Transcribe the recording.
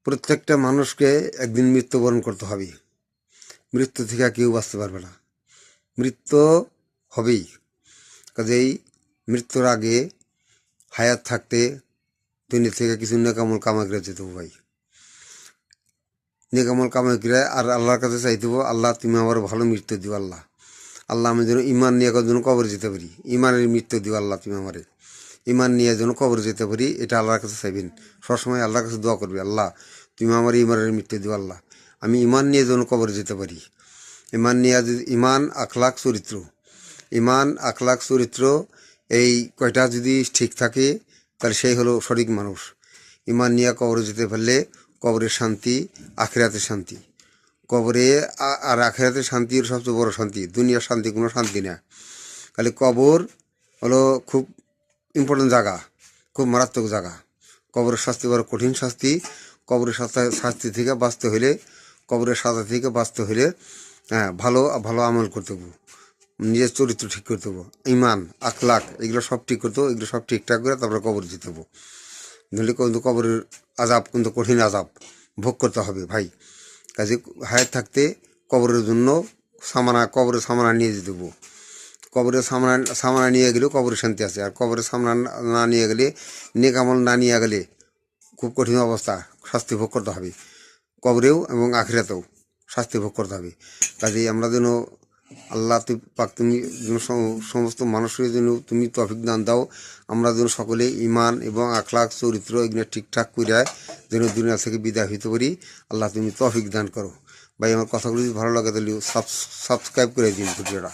প্রত্যেকটা মানুষকে একদিন মৃত্যুবরণ করতে হবে। মৃত্যু থেকে কেউ বাঁচতে পারবে না, মৃত্যু হবেই। কাজেই মৃত্যুর আগে হায়াত থাকতে দুনিয়া থেকে কিছু নেকামল কামাই করে যেতে হবে ভাই। নেকামল কামাই করে আর আল্লাহর কাছে চাইতে হবে, আল্লাহ তুমি আমার ভালো মৃত্যু দিও। আল্লাহ আল্লাহ আমি যেন ইমান নিয়ে যেন কবর যেতে পারি, ইমানের মৃত্যু দিও আল্লাহ তুমি আমারে। ইমান নিয়ে যেন কবর যেতে পারি, এটা আল্লাহর কাছে চাইবেন। সবসময় আল্লাহর কাছে দোয়া করবে, আল্লাহ তুমি আমার ইমানের মৃত্যু দিও। আল্লাহ আমি ইমান নিয়ে যেন কবর যেতে পারি। ইমান নিয়ে যদি ইমান আখলাক চরিত্র, ইমান আখলাক চরিত্র এই কয়টা যদি ঠিক থাকে তাহলে সেই হলো সঠিক মানুষ। ইমান নিয়ে কবরে যেতে পারলে কবরের শান্তি, আখিরাতের শান্তি। কবরে আর আখিরাতের শান্তির সবচেয়ে বড় শান্তি, দুনিয়ার শান্তি কোনো শান্তি না। খালি কবর হলো খুব ইম্পর্টেন্ট জায়গা, খুব মারাত্মক জায়গা। কবরের শাস্তি বড় কঠিন শাস্তি। কবরের শাস্তি থেকে বাঁচতে হলে, কবরের সাজা থেকে বাঁচতে হলে ভালো ভালো আমল করতে হবে, নিজের চরিত্র ঠিক করতে হবে, ইমান আখলাক এগুলো সব ঠিক করতে হবে। এগুলো সব ঠিকঠাক করে তারপরে কবর যেতে হবে। নইলে কিন্তু কবরের আজাব কিন্তু কঠিন আজাব ভোগ করতে হবে ভাই। কাজে হায়াত থাকতে কবরের জন্য কবরের সামানা নিয়ে যেতে হবে। কবরের সামানা নিয়ে গেলেও কবরের শান্তি আছে, আর কবরের সামনা না নিয়ে গেলে, নেকামল না নিয়ে গেলে খুব কঠিন অবস্থা, শাস্তি ভোগ করতে হবে। কবরেও এবং আখিরাতেও শাস্তি ভোগ করতে হবে। কাজেই আমরা যেন আল্লাহ তুমি যেন সমস্ত মানুষের জন্য তুমি তৌফিক দান দাও। আমরা যেন সকলে ইমান এবং আখলাক চরিত্র এগুলো ঠিকঠাক করে যেন দুনিয়া থেকে বিদায় হইতে পারি। আল্লাহ তুমি তৌফিক দান করো ভাই। আমার কথাগুলো যদি ভালো লাগে তাহলে সাবস্ক্রাইব করে দিন ভিডিওটা।